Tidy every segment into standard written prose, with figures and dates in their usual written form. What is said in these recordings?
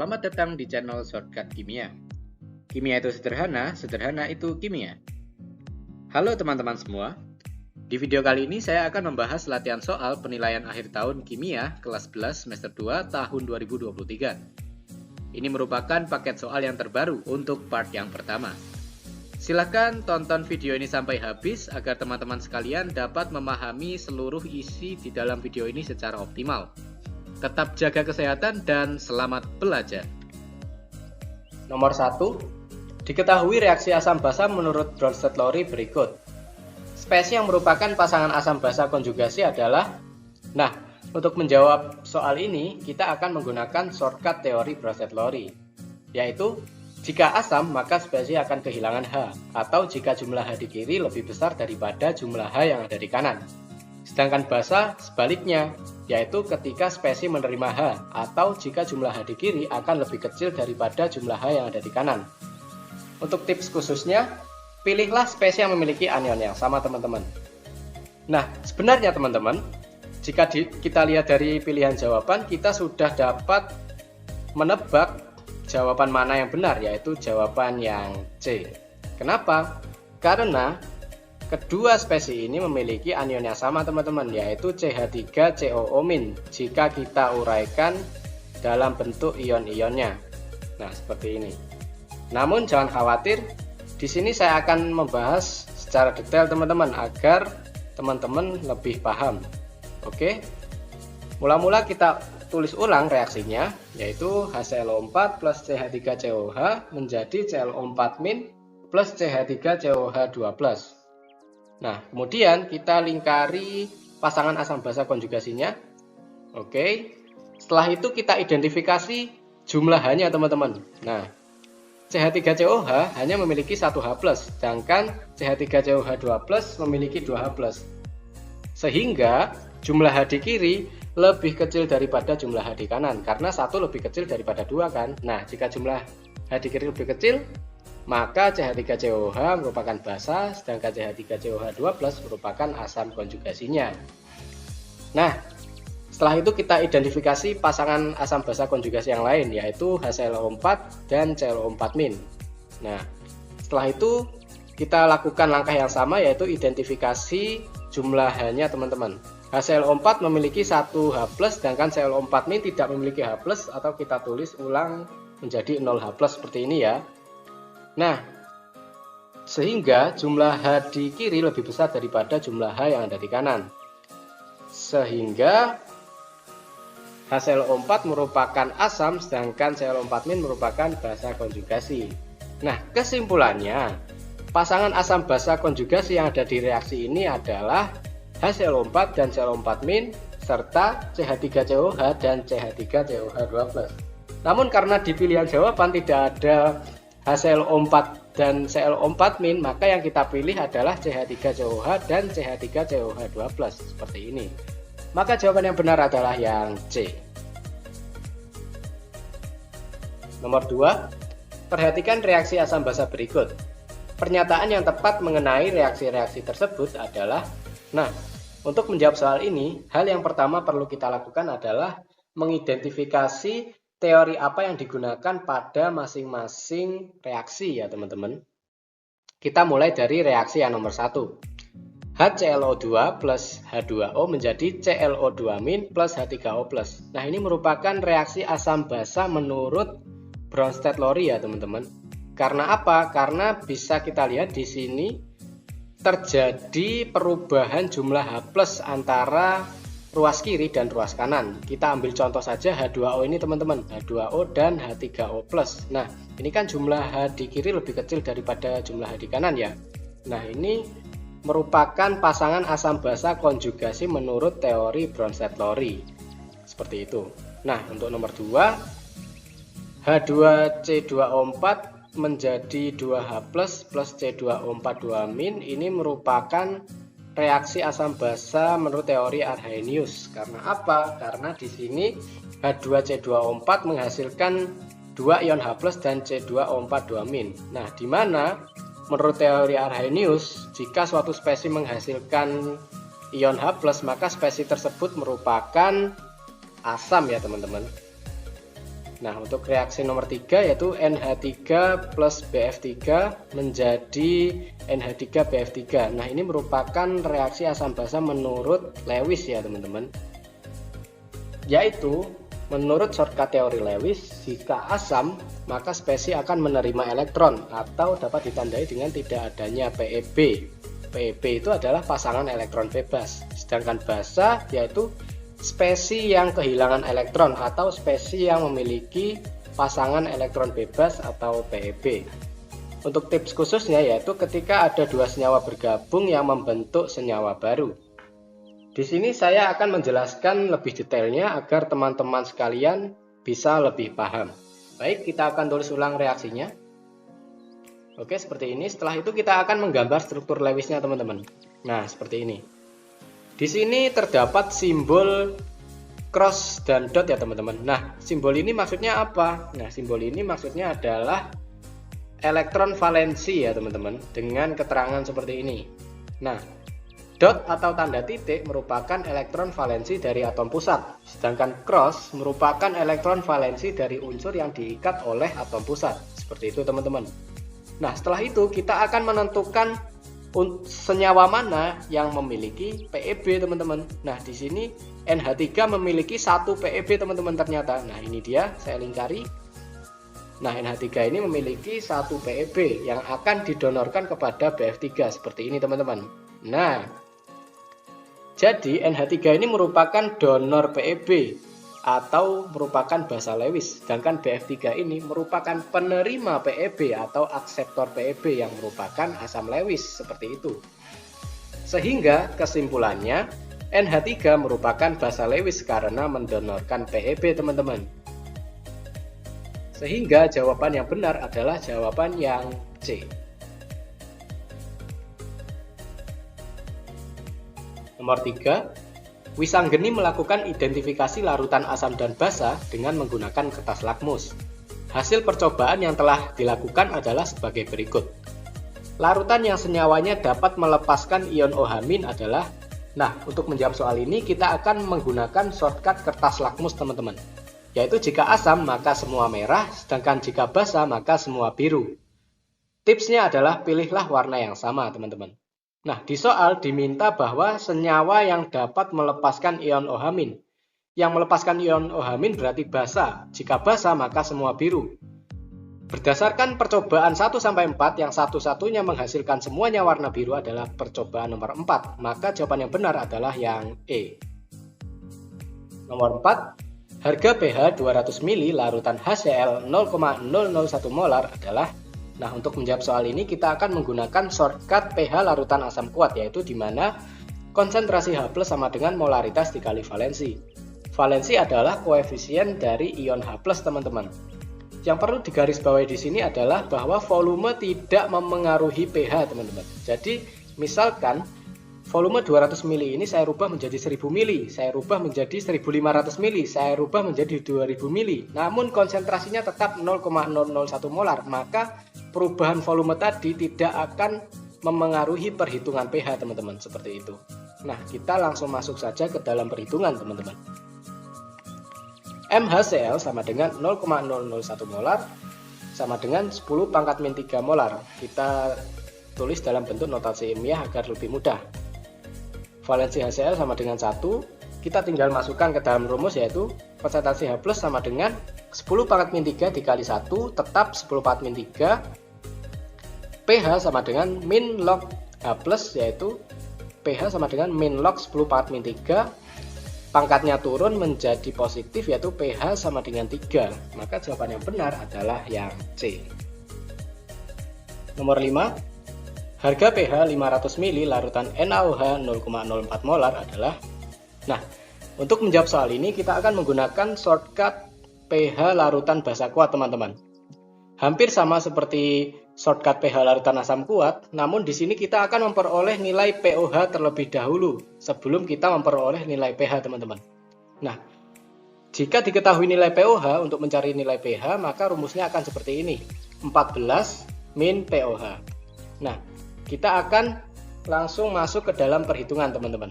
Selamat datang di channel Shortcut Kimia. Kimia itu sederhana, sederhana itu kimia. Halo teman-teman semua. Di video kali ini saya akan membahas latihan soal penilaian akhir tahun kimia kelas 11 semester 2 tahun 2023. Ini merupakan paket soal yang terbaru untuk part yang pertama. Silahkan tonton video ini sampai habis agar teman-teman sekalian dapat memahami seluruh isi di dalam video ini secara optimal. Tetap jaga kesehatan dan selamat belajar. Nomor 1. Diketahui reaksi asam basa menurut Bronsted-Lowry berikut. Spesies yang merupakan pasangan asam basa konjugasi adalah. Nah, untuk menjawab soal ini, kita akan menggunakan shortcut teori Bronsted-Lowry, yaitu jika asam, maka spesies akan kehilangan H, atau jika jumlah H di kiri lebih besar daripada jumlah H yang ada di kanan. Sedangkan basa sebaliknya, yaitu ketika spesies menerima H, atau jika jumlah H di kiri akan lebih kecil daripada jumlah H yang ada di kanan. Untuk tips khususnya, pilihlah spesies yang memiliki anion yang sama teman-teman. Nah, sebenarnya teman-teman, jika kita lihat dari pilihan jawaban, kita sudah dapat menebak jawaban mana yang benar, yaitu jawaban yang C. Kenapa? Karena kedua spesies ini memiliki anion yang sama teman-teman, yaitu CH3COO- jika kita uraikan dalam bentuk ion-ionnya. Nah, seperti ini. Namun jangan khawatir, di sini saya akan membahas secara detail teman-teman agar teman-teman lebih paham. Oke. Mula-mula kita tulis ulang reaksinya, yaitu HClO4 plus CH3COH menjadi ClO4- plus CH3COH2+. Nah, kemudian kita lingkari pasangan asam basa konjugasinya. Oke. Setelah itu kita identifikasi jumlah H-nya teman-teman. Nah, CH3COH hanya memiliki 1 H+, sedangkan CH3COH2+ memiliki 2 H+. Sehingga jumlah H di kiri lebih kecil daripada jumlah H di kanan, karena 1 lebih kecil daripada 2 kan. Nah, jika jumlah H di kiri lebih kecil, maka CH3COH merupakan basa, sedangkan CH3COH2+ merupakan asam konjugasinya. Nah, setelah itu kita identifikasi pasangan asam basa konjugasi yang lain, yaitu HClO4 dan ClO4-. Nah, setelah itu kita lakukan langkah yang sama, yaitu identifikasi jumlah H-nya teman-teman. HClO4 memiliki 1 H+, sedangkan ClO4- tidak memiliki H+, atau kita tulis ulang menjadi 0 H+ seperti ini ya. Nah, sehingga jumlah H di kiri lebih besar daripada jumlah H yang ada di kanan. Sehingga HClO4 merupakan asam, sedangkan ClO4- merupakan basa konjugasi. Nah, kesimpulannya, pasangan asam basa konjugasi yang ada di reaksi ini adalah HClO4 dan ClO4- serta CH3COH dan CH3COH2+. Namun karena di pilihan jawaban tidak ada HClO4 dan ClO4-, maka yang kita pilih adalah CH3COH dan CH3COH2+, seperti ini. Maka jawaban yang benar adalah yang C. Nomor 2, perhatikan reaksi asam basa berikut. Pernyataan yang tepat mengenai reaksi-reaksi tersebut adalah, nah, untuk menjawab soal ini, hal yang pertama perlu kita lakukan adalah mengidentifikasi teori apa yang digunakan pada masing-masing reaksi ya teman-teman. Kita mulai dari reaksi yang nomor 1. HClO2 plus H2O menjadi ClO2- plus H3O+. Nah, ini merupakan reaksi asam basa menurut Bronsted-Lowry ya teman-teman. Karena apa? Karena bisa kita lihat di sini terjadi perubahan jumlah H+ antara ruas kiri dan ruas kanan. Kita ambil contoh saja H2O ini teman-teman, H2O dan H3O+. Nah, ini kan jumlah H di kiri lebih kecil daripada jumlah H di kanan ya. Nah, ini merupakan pasangan asam basa konjugasi menurut teori Bronsted-Lowry. Seperti itu. Nah, untuk nomor 2, H2C2O4 menjadi 2H+ plus C2O4 ini merupakan reaksi asam basa menurut teori Arrhenius. Karena apa? Karena di sini H2C2O4 menghasilkan 2 ion H+ dan C2O4 Nah, di mana menurut teori Arrhenius, jika suatu spesies menghasilkan ion H+, maka spesies tersebut merupakan asam ya teman-teman. Nah, untuk reaksi nomor 3 yaitu NH3 plus BF3 menjadi NH3BF3. Nah, ini merupakan reaksi asam basa menurut Lewis ya teman-teman. Yaitu menurut shortcut teori Lewis, jika asam maka spesies akan menerima elektron atau dapat ditandai dengan tidak adanya PeB. PeB itu adalah pasangan elektron bebas. Sedangkan basa yaitu spesies yang kehilangan elektron atau spesies yang memiliki pasangan elektron bebas atau PeB. Untuk tips khususnya yaitu ketika ada dua senyawa bergabung yang membentuk senyawa baru. Di sini saya akan menjelaskan lebih detailnya agar teman-teman sekalian bisa lebih paham. Baik, kita akan tulis ulang reaksinya. Oke, seperti ini. Setelah itu kita akan menggambar struktur Lewisnya teman-teman. Nah, seperti ini. Di sini terdapat simbol cross dan dot ya teman-teman. Nah, simbol ini maksudnya apa? Nah, simbol ini maksudnya adalah elektron valensi ya teman-teman, dengan keterangan seperti ini. Nah, dot atau tanda titik merupakan elektron valensi dari atom pusat, sedangkan cross merupakan elektron valensi dari unsur yang diikat oleh atom pusat. Seperti itu teman-teman. Nah, setelah itu kita akan menentukan senyawa mana yang memiliki PeB teman-teman. Nah, di sini NH3 memiliki 1 PeB teman-teman ternyata. Nah, ini dia, saya lingkari. Nah, NH3 ini memiliki 1 PeB yang akan didonorkan kepada BF3 seperti ini teman-teman. Nah, jadi NH3 ini merupakan donor PeB atau merupakan basa Lewis, sedangkan BF3 ini merupakan penerima PeB atau akseptor PeB yang merupakan asam Lewis, seperti itu. Sehingga kesimpulannya NH3 merupakan basa Lewis karena mendonorkan PeB teman-teman. Sehingga jawaban yang benar adalah jawaban yang C. Nomor 3, Wisanggeni melakukan identifikasi larutan asam dan basa dengan menggunakan kertas lakmus. Hasil percobaan yang telah dilakukan adalah sebagai berikut. Larutan yang senyawanya dapat melepaskan ion OH- adalah, nah untuk menjawab soal ini kita akan menggunakan shortcut kertas lakmus teman-teman. Yaitu jika asam maka semua merah, sedangkan jika basa maka semua biru. Tipsnya adalah pilihlah warna yang sama teman-teman. Nah, di soal diminta bahwa senyawa yang dapat melepaskan ion OH-. Yang melepaskan ion OH- berarti basa. Jika basa maka semua biru. Berdasarkan percobaan 1-4 yang satu-satunya menghasilkan semuanya warna biru adalah percobaan nomor 4. Maka jawaban yang benar adalah yang E. Nomor 4, harga pH 200 ml larutan HCl 0,001 molar adalah. Nah, untuk menjawab soal ini kita akan menggunakan shortcut pH larutan asam kuat, yaitu di mana konsentrasi H+ sama dengan molaritas dikali valensi. Valensi adalah koefisien dari ion H+, teman-teman. Yang perlu digarisbawahi di sini adalah bahwa volume tidak memengaruhi pH, teman-teman. Jadi, misalkan volume 200 ml ini saya rubah menjadi 1000 ml, saya rubah menjadi 1500 ml, saya rubah menjadi 2000 ml. Namun konsentrasinya tetap 0,001 molar, maka perubahan volume tadi tidak akan memengaruhi perhitungan pH, teman-teman, seperti itu. Nah, kita langsung masuk saja ke dalam perhitungan, teman-teman. MHCl sama dengan 0,001 molar sama dengan 10 pangkat min 3 molar. Kita tulis dalam bentuk notasi ilmiah agar lebih mudah. Valensi HCl sama dengan 1, kita tinggal masukkan ke dalam rumus yaitu konsentrasi H+ sama dengan 10 pangkat min 3 dikali 1 tetap 10 pangkat min 3. pH sama dengan min log H+ yaitu pH sama dengan min log 10 pangkat min 3. Pangkatnya turun menjadi positif yaitu pH sama dengan 3. Maka jawaban yang benar adalah yang C. Nomor 5. Harga pH 500 ml larutan NaOH 0,04 molar adalah. Nah, untuk menjawab soal ini kita akan menggunakan shortcut pH larutan basa kuat, teman-teman. Hampir sama seperti shortcut pH larutan asam kuat, namun di sini kita akan memperoleh nilai pOH terlebih dahulu sebelum kita memperoleh nilai pH, teman-teman. Nah, jika diketahui nilai pOH untuk mencari nilai pH, maka rumusnya akan seperti ini. 14 min pOH. Nah, kita akan langsung masuk ke dalam perhitungan, teman-teman.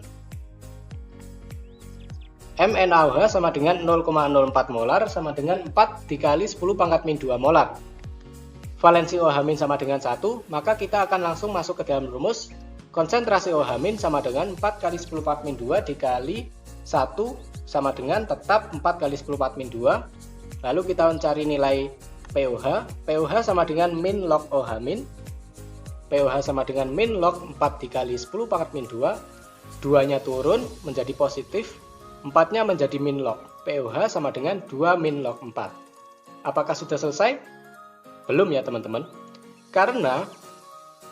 MnAOH sama dengan 0,04 molar sama dengan 4 dikali 10 pangkat min 2 molar. Valensi OH- sama dengan 1, maka kita akan langsung masuk ke dalam rumus. Konsentrasi OH- sama dengan 4 kali 10 pangkat min 2 dikali 1 sama dengan tetap 4 kali 10 pangkat min 2. Lalu kita mencari nilai POH. POH sama dengan min log OH-. POH sama dengan min log 4 dikali 10 pangkat min 2. 2-nya turun menjadi positif. 4-nya menjadi min log. POH sama dengan 2 min log 4. Apakah sudah selesai? Belum ya teman-teman. Karena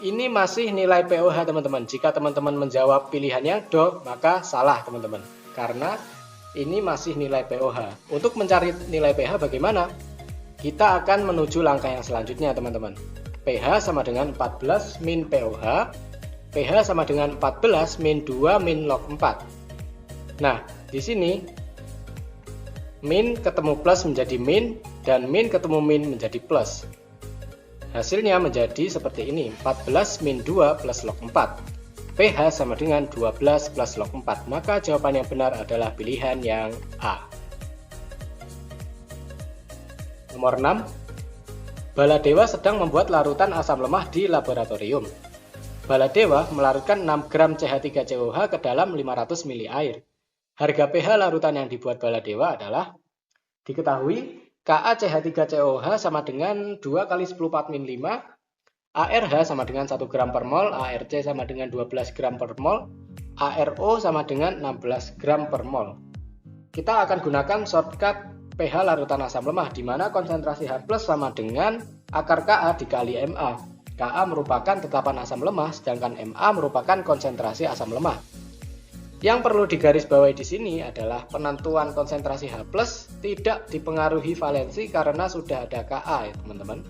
ini masih nilai POH teman-teman. Jika teman-teman menjawab pilihan yang do, maka salah teman-teman. Karena ini masih nilai POH. Untuk mencari nilai pH bagaimana? Kita akan menuju langkah yang selanjutnya teman-teman. pH sama dengan 14 min POH. pH sama dengan 14 min 2 min log 4. Nah, di sini min ketemu plus menjadi min dan min ketemu min menjadi plus. Hasilnya menjadi seperti ini, 14 min 2 plus log 4. pH sama dengan 12 plus log 4. Maka jawaban yang benar adalah pilihan yang A. Nomor 6. Baladewa sedang membuat larutan asam lemah di laboratorium. Baladewa melarutkan 6 gram CH3COH ke dalam 500 ml air. Harga pH larutan yang dibuat Baladewa adalah diketahui KaCH3COH sama dengan 2 kali 10 pangkat min 5, ARH sama dengan 1 gram per mol, ARC sama dengan 12 gram per mol, ARO sama dengan 16 gram per mol. Kita akan gunakan shortcut pH larutan asam lemah di mana konsentrasi H+ sama dengan akar Ka dikali Ma. Ka merupakan tetapan asam lemah sedangkan Ma merupakan konsentrasi asam lemah. Yang perlu digarisbawahi di sini adalah penentuan konsentrasi H+ tidak dipengaruhi valensi karena sudah ada Ka ya teman-teman.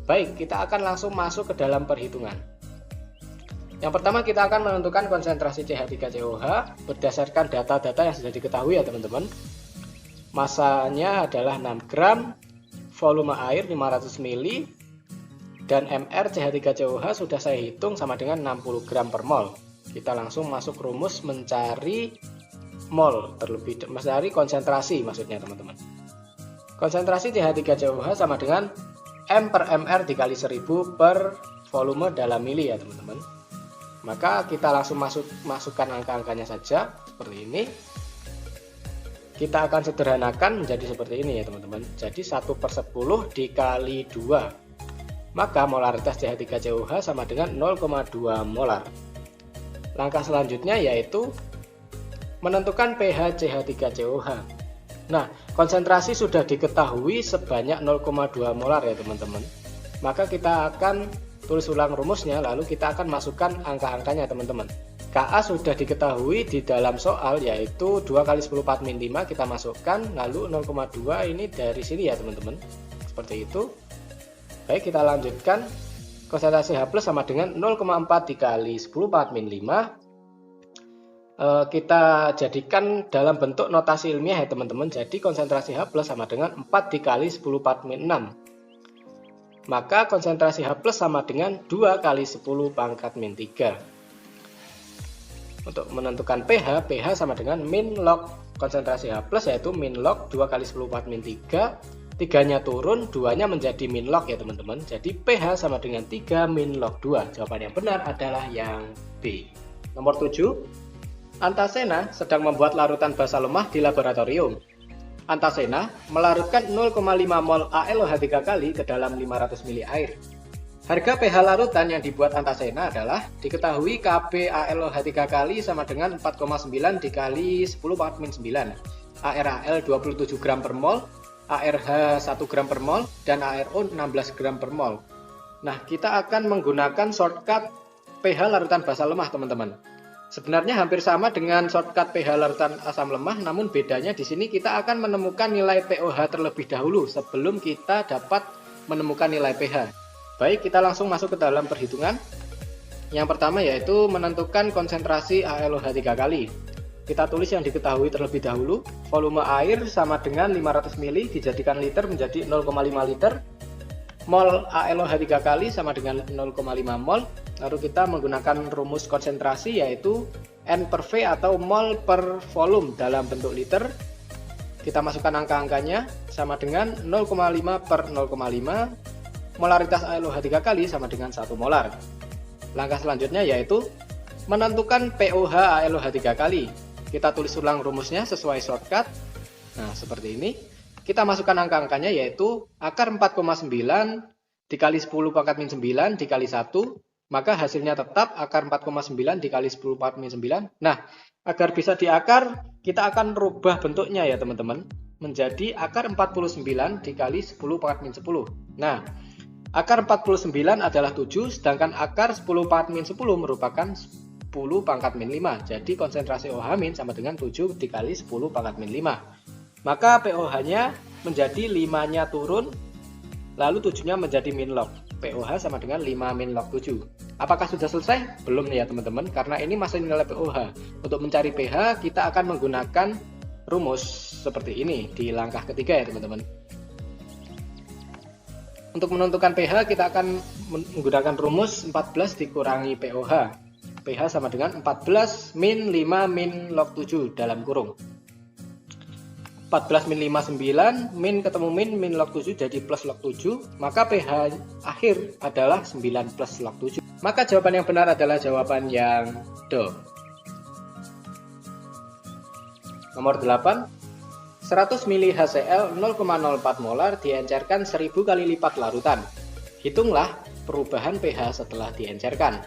Baik, kita akan langsung masuk ke dalam perhitungan. Yang pertama kita akan menentukan konsentrasi CH3COH berdasarkan data-data yang sudah diketahui ya teman-teman. Masanya adalah 6 gram, volume air 500 ml, dan MR CH3COH sudah saya hitung sama dengan 60 gram per mol. Kita langsung masuk rumus mencari mol, mencari konsentrasi maksudnya teman-teman. Konsentrasi CH3COH sama dengan M per MR dikali 1000 per volume dalam mili ya teman-teman. Maka kita langsung masukkan angka-angkanya saja seperti ini. Kita akan sederhanakan menjadi seperti ini ya teman-teman. Jadi 1/10 dikali 2. Maka molaritas CH3COH sama dengan 0,2 molar. Langkah selanjutnya yaitu menentukan pH CH3COH. Nah, konsentrasi sudah diketahui sebanyak 0,2 molar ya teman-teman. Maka kita akan tulis ulang rumusnya, lalu kita akan masukkan angka-angkanya teman-teman. Ka sudah diketahui di dalam soal yaitu 2 kali 10 pangkat min 5 kita masukkan, lalu 0,2 ini dari sini ya teman-teman. Seperti itu. Baik, kita lanjutkan. Konsentrasi H+ sama dengan 0,4 dikali 10 pangkat min 5. Kita jadikan dalam bentuk notasi ilmiah ya teman-teman. Jadi konsentrasi H+ sama dengan 4 dikali 10 pangkat min 6. Maka konsentrasi H+ sama dengan 2 kali 10 pangkat min 3. Untuk menentukan pH, pH sama dengan min log konsentrasi H+ yaitu min log 2 kali 10 pangkat min 3. 3-nya turun, 2-nya menjadi min log ya teman-teman. Jadi pH sama dengan 3 min log 2. Jawaban yang benar adalah yang B. Nomor 7. Antasena sedang membuat larutan basa lemah di laboratorium. Antasena melarutkan 0,5 mol AlOH3 kali ke dalam 500 ml air. Harga pH larutan yang dibuat Antasena adalah diketahui Kb AlOH3 kali sama dengan 4,9 dikali 10 pangkat min 9. ARAL 27 gram per mol, ARH 1 gram per mol, dan ARO 16 gram per mol. Nah, kita akan menggunakan shortcut pH larutan basa lemah teman-teman. Sebenarnya hampir sama dengan shortcut pH larutan asam lemah, namun bedanya di sini kita akan menemukan nilai POH terlebih dahulu sebelum kita dapat menemukan nilai pH. Baik, kita langsung masuk ke dalam perhitungan. Yang pertama yaitu menentukan konsentrasi AlOH3 kali. Kita tulis yang diketahui terlebih dahulu. Volume air sama dengan 500 ml dijadikan liter menjadi 0,5 liter. Mol AlOH3 kali sama dengan 0,5 mol. Lalu kita menggunakan rumus konsentrasi yaitu N per V atau mol per volume dalam bentuk liter. Kita masukkan angka-angkanya sama dengan 0,5 per 0,5. Molaritas AlOH 3 kali sama dengan 1 molar. Langkah selanjutnya yaitu menentukan pOH AlOH 3 kali. Kita tulis ulang rumusnya sesuai shortcut. Nah, seperti ini. Kita masukkan angka-angkanya yaitu akar 4,9 dikali 10 pangkat min 9 dikali 1. Maka hasilnya tetap akar 4,9 dikali 10 pangkat min 9. Nah, agar bisa diakar, kita akan rubah bentuknya ya teman-teman. Menjadi akar 49 dikali 10 pangkat min 10. Nah, akar 49 adalah 7, sedangkan akar 10 pangkat min 10 merupakan 10 pangkat min 5. Jadi konsentrasi OH- sama dengan 7 dikali 10 pangkat min 5. Maka pOH-nya menjadi 5-nya turun, lalu 7-nya menjadi min log. pOH sama dengan 5 min log 7. Apakah sudah selesai? Belum nih ya teman-teman, karena ini masih nilai pOH. Untuk mencari pH, kita akan menggunakan rumus seperti ini di langkah ketiga ya teman-teman. Untuk menentukan pH, kita akan menggunakan rumus 14 dikurangi pOH. pH sama dengan 14 min 5 min log 7 dalam kurung. 14 min 5 9, min ketemu min log 7 jadi plus log 7, maka pH akhir adalah 9 plus log 7. Maka jawaban yang benar adalah jawaban yang D. Nomor 8, 100 ml HCl 0,04 molar diencerkan 1000 kali lipat larutan. Hitunglah perubahan pH setelah diencerkan.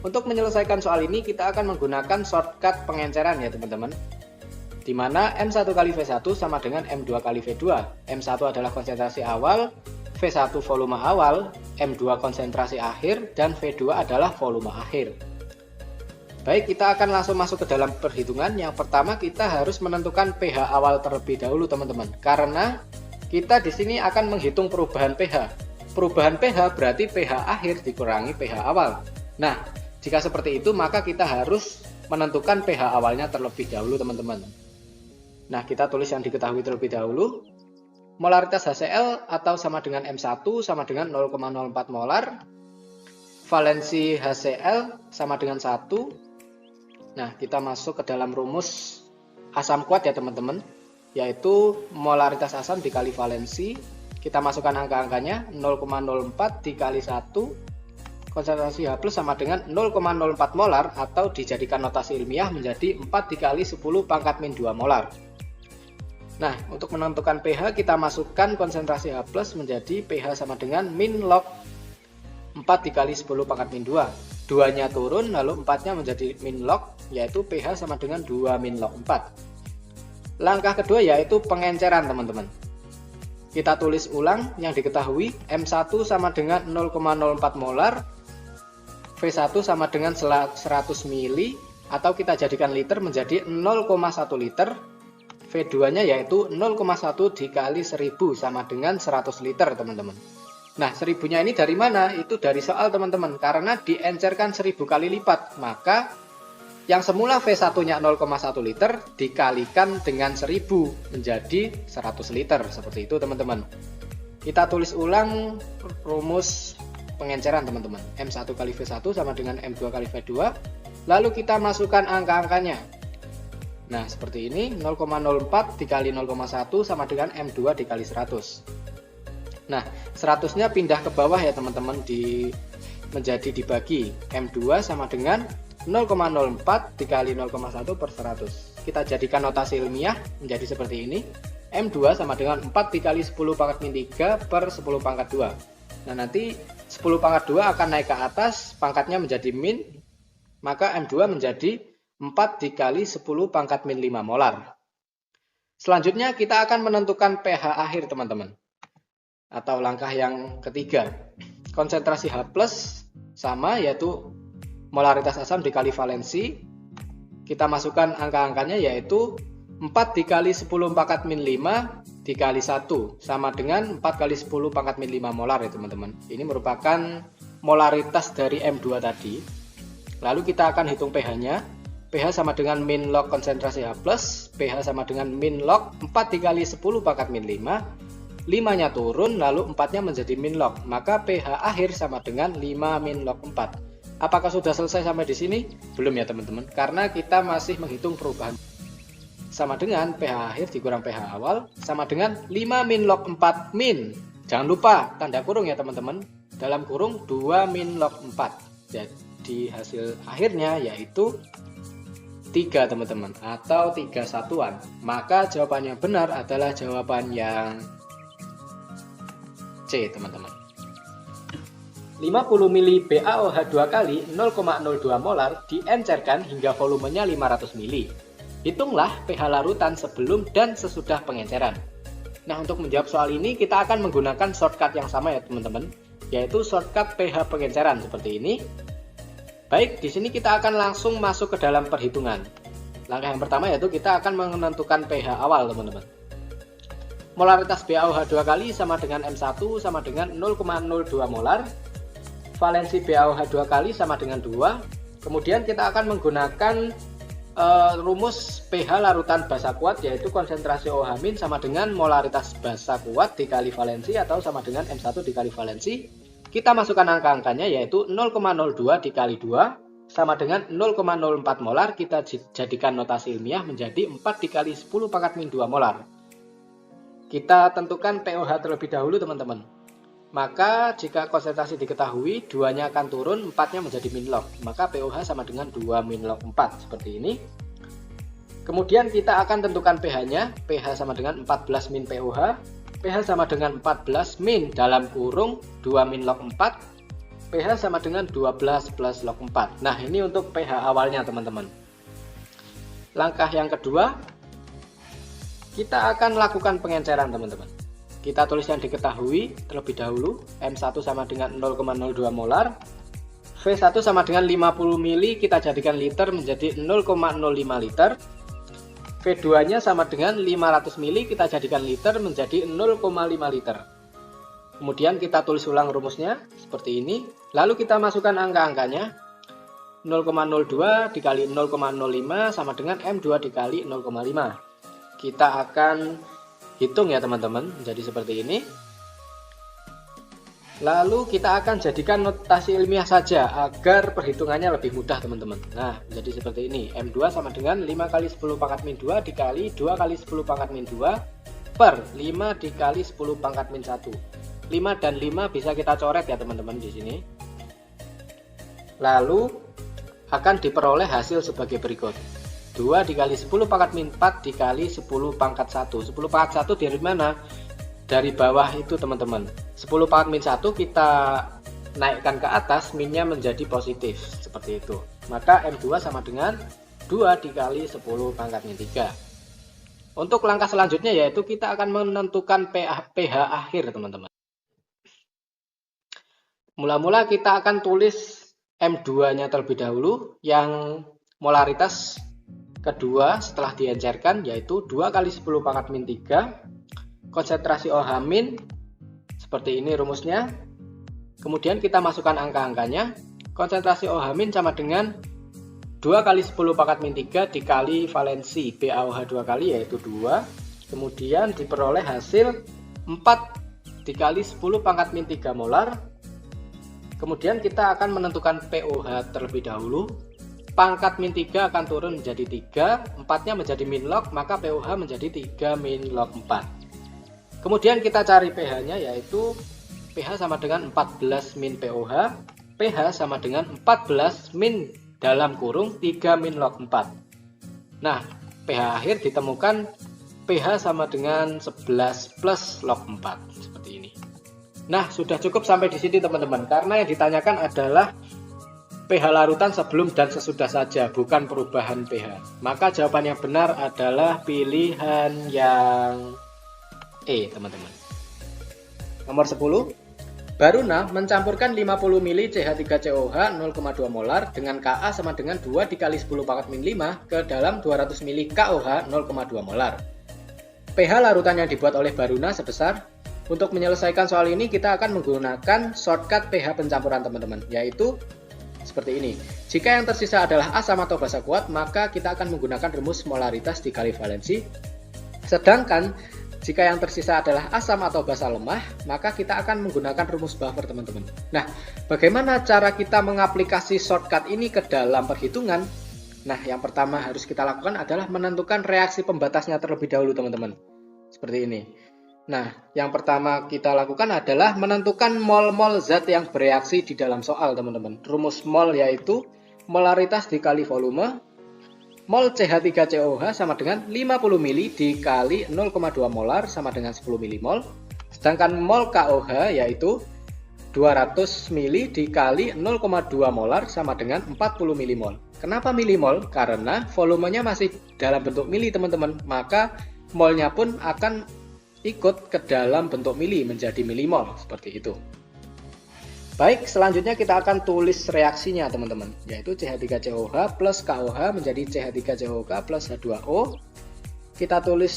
Untuk menyelesaikan soal ini kita akan menggunakan shortcut pengenceran ya teman-teman. Di mana M1 kali V1 sama dengan M2 kali V2. M1 adalah konsentrasi awal, V1 volume awal, M2 konsentrasi akhir, dan V2 adalah volume akhir. Baik, kita akan langsung masuk ke dalam perhitungan. Yang pertama kita harus menentukan pH awal terlebih dahulu teman-teman. Karena kita di sini akan menghitung perubahan pH. Perubahan pH berarti pH akhir dikurangi pH awal. Nah, jika seperti itu maka kita harus menentukan pH awalnya terlebih dahulu teman-teman. Nah, kita tulis yang diketahui terlebih dahulu. Molaritas HCl atau sama dengan M1 sama dengan 0,04 molar. Valensi HCl sama dengan 1. Nah, kita masuk ke dalam rumus asam kuat ya teman-teman. Yaitu molaritas asam dikali valensi. Kita masukkan angka-angkanya 0,04 dikali 1. Konsentrasi H+ sama dengan 0,04 molar atau dijadikan notasi ilmiah menjadi 4 dikali 10 pangkat min 2 molar. Nah, untuk menentukan pH kita masukkan konsentrasi H+ menjadi pH sama dengan min log 4 dikali 10 pangkat min 2. 2-nya turun lalu 4-nya menjadi min log, yaitu pH sama dengan 2 min log 4. Langkah kedua yaitu pengenceran teman-teman. Kita tulis ulang yang diketahui. M1 sama dengan 0,04 molar, V1 sama dengan 100 mili, atau kita jadikan liter menjadi 0,1 liter. V2-nya yaitu 0,1 dikali 1000 sama dengan 100 liter teman-teman. Nah, 1000-nya ini dari mana? Itu dari soal teman-teman, karena diencerkan 1000 kali lipat. Maka yang semula V1-nya 0,1 liter dikalikan dengan 1000 menjadi 100 liter. Seperti itu teman-teman. Kita tulis ulang rumus pengenceran teman-teman. M1 kali V1 sama dengan M2 kali V2. Lalu kita masukkan angka-angkanya. Nah, seperti ini, 0,04 dikali 0,1 sama dengan M2 dikali 100. Nah, 100-nya pindah ke bawah ya teman-teman, menjadi dibagi. M2 sama dengan 0,04 dikali 0,1 per 100. Kita jadikan notasi ilmiah menjadi seperti ini. M2 sama dengan 4 dikali 10 pangkat min 3 per 10 pangkat 2. Nah, nanti 10 pangkat 2 akan naik ke atas, pangkatnya menjadi min, maka M2 menjadi 4 dikali 10 pangkat min 5 molar. Selanjutnya kita akan menentukan pH akhir teman-teman. Atau langkah yang ketiga. Konsentrasi H+ sama yaitu molaritas asam dikali valensi. Kita masukkan angka-angkanya yaitu 4 dikali 10 pangkat min 5 dikali 1 sama dengan 4 kali 10 pangkat min 5 molar ya teman-teman. Ini merupakan molaritas dari M2 tadi. Lalu kita akan hitung pH-nya. pH sama dengan min log konsentrasi H+, pH sama dengan min log 4 dikali 10 pangkat min 5, 5-nya turun lalu 4-nya menjadi min log, maka pH akhir sama dengan 5 min log 4. Apakah sudah selesai sampai di sini? Belum ya teman-teman, karena kita masih menghitung perubahan. Sama dengan pH akhir dikurang pH awal sama dengan 5 min log 4 min. Jangan lupa tanda kurung ya teman-teman. Dalam kurung 2 min log 4. Jadi hasil akhirnya yaitu 3 teman-teman, atau 3 satuan. Maka jawabannya benar adalah jawaban yang C teman-teman. 50 mili BaOH 2 kali 0,02 molar diencerkan hingga volumenya 500 mili. Hitunglah pH larutan sebelum dan sesudah pengenceran. Nah, untuk menjawab soal ini kita akan menggunakan shortcut yang sama ya teman-teman, yaitu shortcut pH pengenceran seperti ini. Baik, di sini kita akan langsung masuk ke dalam perhitungan. Langkah yang pertama yaitu kita akan menentukan pH awal teman-teman. Molaritas BaOH 2 kali sama dengan M1 sama dengan 0,02 molar. Valensi BaOH 2 kali sama dengan 2. Kemudian kita akan menggunakan rumus pH larutan basa kuat, yaitu konsentrasi OH- sama dengan molaritas basa kuat dikali valensi atau sama dengan M1 dikali valensi. Kita masukkan angka-angkanya yaitu 0,02 dikali 2 sama dengan 0,04 molar. Kita jadikan notasi ilmiah menjadi 4 dikali 10 pangkat min 2 molar. Kita tentukan pOH terlebih dahulu teman-teman. Maka jika konsentrasi diketahui, 2-nya akan turun, 4-nya menjadi min log. Maka pOH sama dengan 2 min log 4, seperti ini. Kemudian kita akan tentukan pH-nya. pH sama dengan 14 min pOH. pH sama dengan 14 min dalam kurung 2 min log 4. pH sama dengan 12 plus log 4. Nah, ini untuk pH awalnya teman-teman. Langkah yang kedua, kita akan lakukan pengenceran teman-teman. Kita tulis yang diketahui terlebih dahulu. M1 sama dengan 0,02 molar. V1 sama dengan 50 mili, kita jadikan liter menjadi 0,05 liter. V2-nya sama dengan 500 mili, kita jadikan liter menjadi 0,5 liter. Kemudian kita tulis ulang rumusnya seperti ini. Lalu kita masukkan angka-angkanya. 0,02 dikali 0,05 sama dengan M2 dikali 0,5. Kita akan hitung ya teman-teman, menjadi seperti ini. Lalu kita akan jadikan notasi ilmiah saja agar perhitungannya lebih mudah teman-teman. Nah, menjadi seperti ini. M2 sama dengan 5 kali 10 pangkat min 2 dikali 2 kali 10 pangkat min 2 per 5 dikali 10 pangkat min 1. 5 dan 5 bisa kita coret ya teman-teman di sini. Lalu akan diperoleh hasil sebagai berikut. 2 dikali 10 pangkat min 4 dikali 10 pangkat 1. 10 pangkat 1 dari mana? Dari bawah itu teman-teman. 10 pangkat min 1 kita naikkan ke atas, minnya menjadi positif. Seperti itu. Maka M2 sama dengan 2 dikali 10 pangkat min 3. Untuk langkah selanjutnya yaitu kita akan menentukan pH akhir teman-teman. Mula-mula kita akan tulis M2-nya terlebih dahulu, yang molaritas kedua setelah diencerkan yaitu 2 kali 10 pangkat min 3. Konsentrasi OH- seperti ini rumusnya. Kemudian kita masukkan angka-angkanya. Konsentrasi OH- sama dengan 2 kali 10 pangkat min 3 dikali valensi BaOH 2 kali yaitu 2. Kemudian diperoleh hasil 4 dikali 10 pangkat min 3 molar. Kemudian kita akan menentukan pOH terlebih dahulu. Pangkat min 3 akan turun menjadi 3, 4-nya menjadi min log, maka pOH menjadi 3 min log 4. Kemudian kita cari pH-nya yaitu pH sama dengan 14 min pOH, pH sama dengan 14 min dalam kurung 3 min log 4. Nah, pH akhir ditemukan pH sama dengan 11 plus log 4, seperti ini. Nah, sudah cukup sampai di sini teman-teman, karena yang ditanyakan adalah pH larutan sebelum dan sesudah saja, bukan perubahan pH. Maka jawaban yang benar adalah pilihan yang E, teman-teman. Nomor 10. Baruna mencampurkan 50 mili CH3COH 0,2 molar dengan Ka sama dengan 2 dikali 10 pangkat min 5 ke dalam 200 mili KOH 0,2 molar. pH larutan yang dibuat oleh Baruna sebesar. Untuk menyelesaikan soal ini kita akan menggunakan shortcut pH pencampuran teman-teman, yaitu seperti ini. Jika yang tersisa adalah asam atau basa kuat, maka kita akan menggunakan rumus molaritas dikali valensi. Sedangkan Jika yang tersisa adalah asam atau basa lemah, maka kita akan menggunakan rumus buffer, teman-teman. Nah, bagaimana cara kita mengaplikasi shortcut ini ke dalam perhitungan? Nah, yang pertama harus kita lakukan adalah menentukan reaksi pembatasnya terlebih dahulu, teman-teman. Seperti ini. Nah, yang pertama kita lakukan adalah menentukan mol-mol zat yang bereaksi di dalam soal, teman-teman. Rumus mol yaitu molaritas dikali volume. Mol CH3COH sama dengan 50 mili dikali 0,2 molar sama dengan 10 milimol. Sedangkan mol KOH yaitu 200 mili dikali 0,2 molar sama dengan 40 milimol. Kenapa milimol? Karena volumenya masih dalam bentuk mili, teman-teman. Maka molnya pun akan ikut ke dalam bentuk mili menjadi milimol, seperti itu. Baik, selanjutnya kita akan tulis reaksinya, teman-teman, yaitu CH3COH plus KOH menjadi CH3COH plus H2O. Kita tulis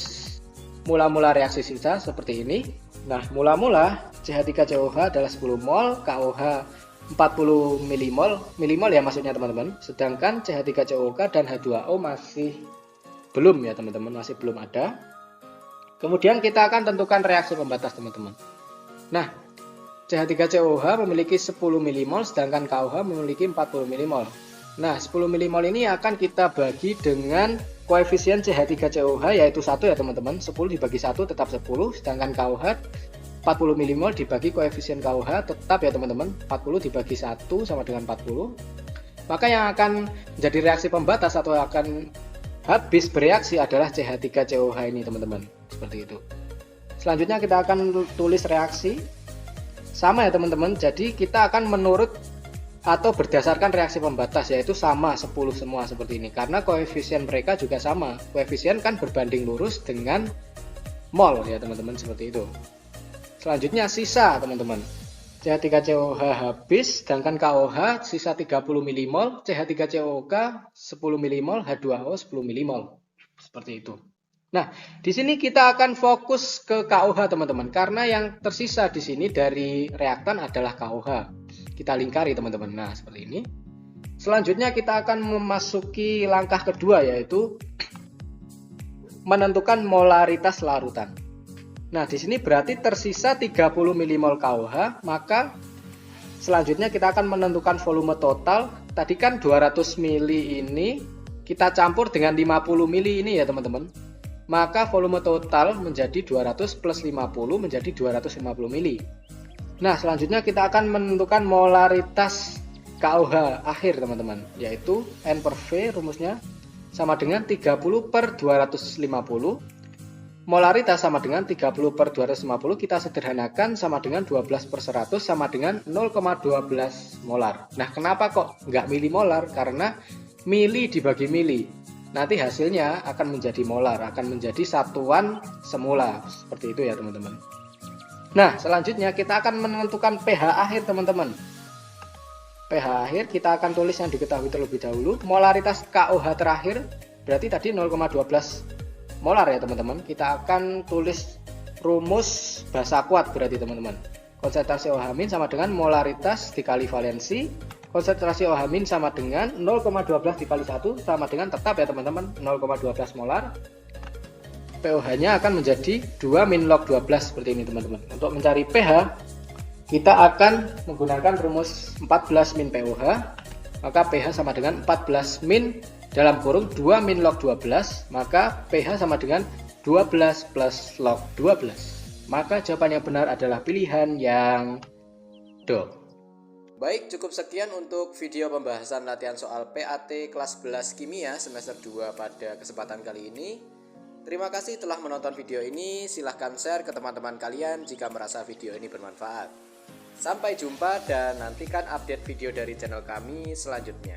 mula-mula reaksi sisa seperti ini. Nah, mula-mula CH3COH adalah 10 mol, KOH 40 milimol, ya maksudnya, teman-teman. Sedangkan CH3COH dan H2O masih belum ya, teman-teman, masih belum ada. Kemudian kita akan tentukan reaksi pembatas, teman-teman. Nah, CH3COH memiliki 10 milimol, sedangkan KOH memiliki 40 milimol. Nah, 10 milimol ini akan kita bagi dengan koefisien CH3COH yaitu 1 ya, teman-teman. 10 dibagi 1 tetap 10, sedangkan KOH 40 milimol dibagi koefisien KOH tetap ya, teman-teman. 40 dibagi 1 sama dengan 40. Maka yang akan menjadi reaksi pembatas atau akan habis bereaksi adalah CH3COH ini, teman-teman. Seperti itu. Selanjutnya kita akan tulis reaksi. Sama ya, teman-teman, jadi kita akan menurut atau berdasarkan reaksi pembatas, yaitu sama 10 semua seperti ini. Karena koefisien mereka juga sama. Koefisien kan berbanding lurus dengan mol ya, teman-teman, seperti itu. Selanjutnya sisa, teman-teman. CH3COH habis, sedangkan KOH sisa 30 milimol, CH3COH 10 milimol, H2O 10 milimol. Seperti itu. Nah, di sini kita akan fokus ke KOH, teman-teman, karena yang tersisa di sini dari reaktan adalah KOH. Kita lingkari, teman-teman. Nah, seperti ini. Selanjutnya kita akan memasuki langkah kedua, yaitu menentukan molaritas larutan. Nah, di sini berarti tersisa 30 milimol KOH, maka selanjutnya kita akan menentukan volume total. Tadi kan 200 mili ini kita campur dengan 50 mili ini ya, teman-teman. Maka volume total menjadi 200 plus 50 menjadi 250 mili. Nah, selanjutnya kita akan menentukan molaritas KOH akhir, teman-teman, yaitu N per V rumusnya sama dengan 30 per 250. Molaritas sama dengan 30 per 250 kita sederhanakan sama dengan 12 per 100 sama dengan 0,12 molar. Nah, kenapa kok nggak milimolar? Karena mili dibagi mili. Nanti hasilnya akan menjadi molar, akan menjadi satuan semula. Seperti itu ya, teman-teman. Nah, selanjutnya kita akan menentukan pH akhir, teman-teman. pH akhir kita akan tulis yang diketahui terlebih dahulu. Molaritas KOH terakhir berarti tadi 0,12 molar ya, teman-teman. Kita akan tulis rumus basa kuat berarti, teman-teman. Konsentrasi OH- sama dengan molaritas dikali valensi. Konsentrasi OH- sama dengan 0,12 dikali 1 sama dengan tetap ya, teman-teman, 0,12 molar. pOH-nya akan menjadi 2 min log 12 seperti ini, teman-teman. Untuk mencari pH, kita akan menggunakan rumus 14 min pOH. Maka pH sama dengan 14 min dalam kurung 2 min log 12. Maka pH sama dengan 12 plus log 12. Maka jawaban yang benar adalah pilihan yang do. Baik, cukup sekian untuk video pembahasan latihan soal PAT kelas 11 Kimia semester 2 pada kesempatan kali ini. Terima kasih telah menonton video ini. Silahkan share ke teman-teman kalian jika merasa video ini bermanfaat. Sampai jumpa dan nantikan update video dari channel kami selanjutnya.